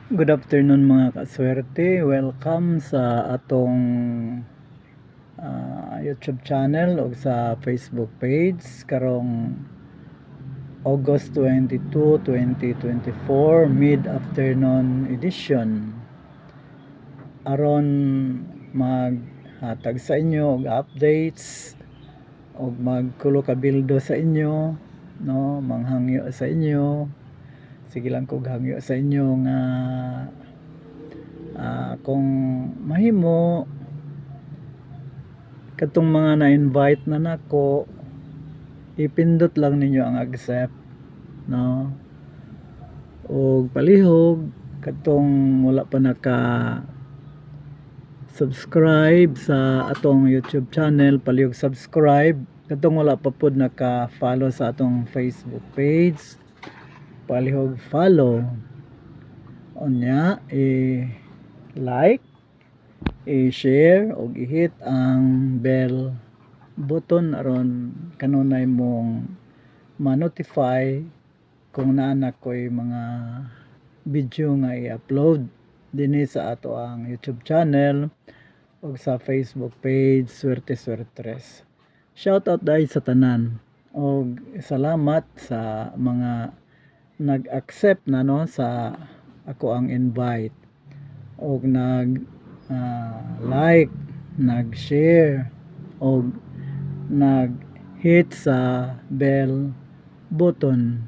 Good afternoon mga kaswerte. Welcome sa atong YouTube channel o sa Facebook page karong August 22, 2024 mid-afternoon edition. Aron maghatag sa inyo og updates o magkulo kabildo sa inyo, no, manghangyo sa inyo. Sige lang kog hangyo sa inyo nga kung mahimo katong mga na-invite na nako, ipindot lang ninyo ang accept, no, o palihog katong wala pa naka subscribe sa atong YouTube channel, palihog subscribe. Katong wala pa pod naka follow sa atong Facebook page, palihog follow. Unya like, i-share o i-hit ang bell button aron kanunay mong ma-notify kung naanak ko'y mga video nga i-upload dinhi sa ato ang YouTube channel o sa Facebook page Swerte Swertres. Shout out dahil sa tanan o salamat sa mga nag-accept na, no, sa ako ang invite o like, nag-share o nag-hit sa bell button.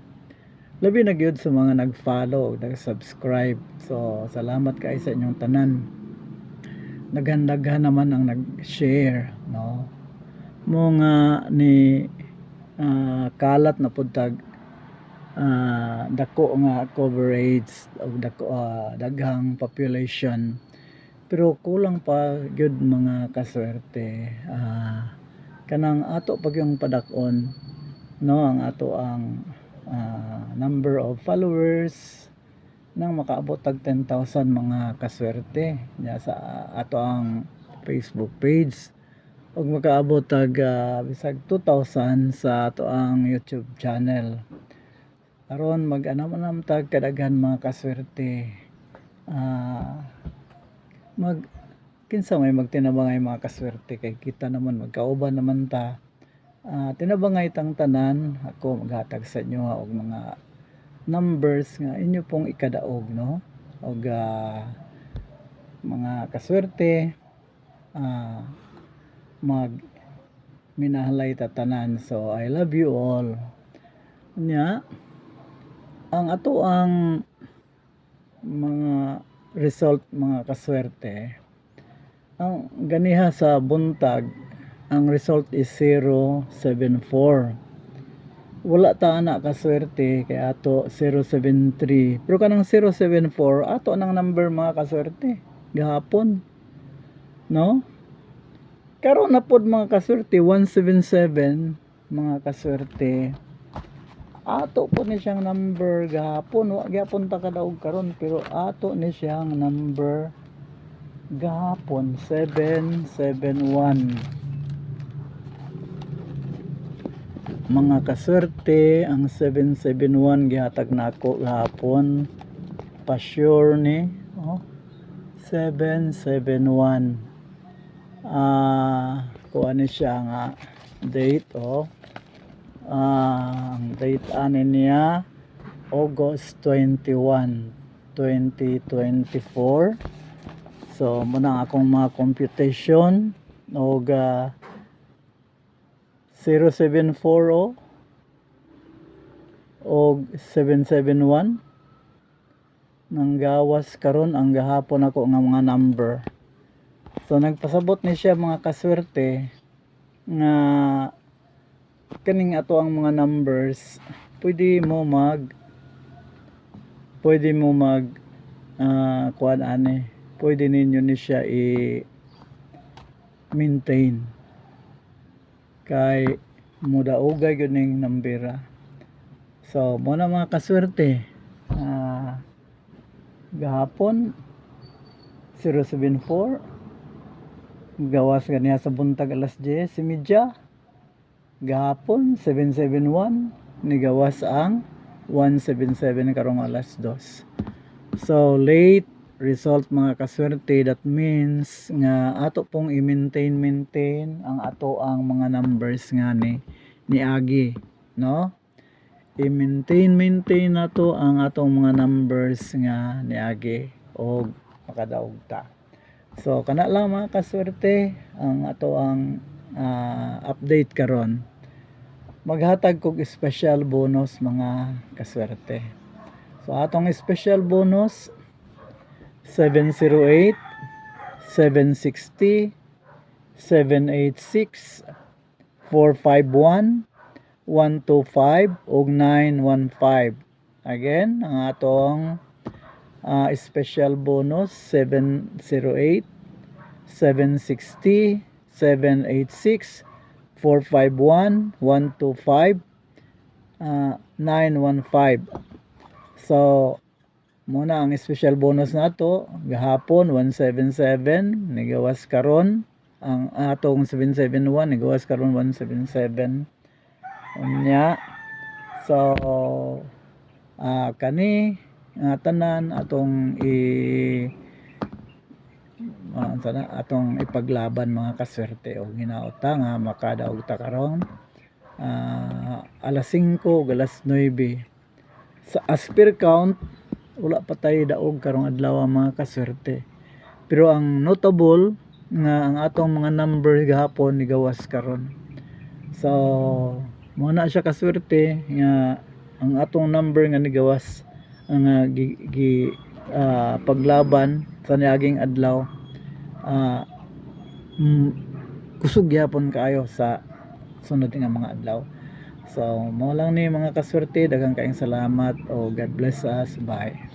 Labi na gyud sa mga nag-follow, nag-subscribe. So salamat kay sa inyong tanan. Naghandaghan naman ang nag-share, no, mo nga ni kalat na pud tag dako nga coverage o daghang population, pero kulang pa gyud mga kaswerte. Kanang ato pag yung padakon, no, ang ato ang number of followers nang makaabot tag 10,000 mga kaswerte nya sa ato ang Facebook page ug makaabot tag bisag 2,000 sa ato ang YouTube channel. Aron mag-anam-anam tag kadaghan mga kaswerte, mag kinsa may magtinabangay mga kaswerte kay kita naman magkauban naman ta. Tinabangay tang tanan, ako maghatag sa inyo og mga numbers nga inyo pong ikadaog, no, og mga kaswerte mag minahalay ta tanan. So I love you all. Nya ang ato ang mga result mga kaswerte, ang ganiha sa buntag ang result is 074. Wala ta ana kaswerte kay ato 073, pero kanang 074 ato nang number mga kaswerte gahapon, no. Karon na pod mga kaswerte 177 mga kaswerte, ato po ni siyang number gahapon. Wa gyapon ta kadaog karon, pero ato ni siyang number gahapon 771 mga kaswerte. Ang 771 gihatag nako gahapon, pa sure ni 771. Kuha ni siya nga date, ang date ani niya August 21, 2024. So muna akong mga computation og 074 og 771 nang gawas karon ang gahapon ako nga mga number. So nagpasabot ni siya mga kaswerte nga kaning ato ang mga numbers pwede mo mag kuan ani, pwede ninyo ni siya i-maintain kay mudaugay gyud ning nambera. So mo na mga kaswerte, gahapon 074 gawas ganiya sa buntag alas 10:30. Gahapon 771 ni gawas ang 177 karong alas 2. So late result mga kaswerte, that means nga ato pong i-maintain ang ato ang mga numbers nga ni Agi, no? I-maintain nato ang atong mga numbers nga ni Agi og makadaog ta. So kana lang mga kaswerte ang ato ang update karon. Maghatag kog special bonus mga kaswerte. So atong special bonus 708, 760, 786, 451, 125 ug 915. Again, ang atong special bonus 708, 760, 786, 451, 125, 915. So muna ang special bonus nato gahapon 177 nigawas karon, ang atong 771 nigawas karon 177 unya. So kani nga tanan atong atong ipaglaban mga kaswerte o hinaota nga makadaog ta karon alas 5 ug alas 9 sa aspir count. Wala pa tayo daog karong adlaw mga kaswerte, pero ang notable nga ang atong mga number gahapon nigawas karon. So muna siya kaswerte nga ang atong number nga nigawas ang paglaban sa niaging adlaw kusog gyapon kaayo sa sunod nga mga adlaw. So mo lang ni mga kaswerte, daghang kaayong salamat o God bless us, bye.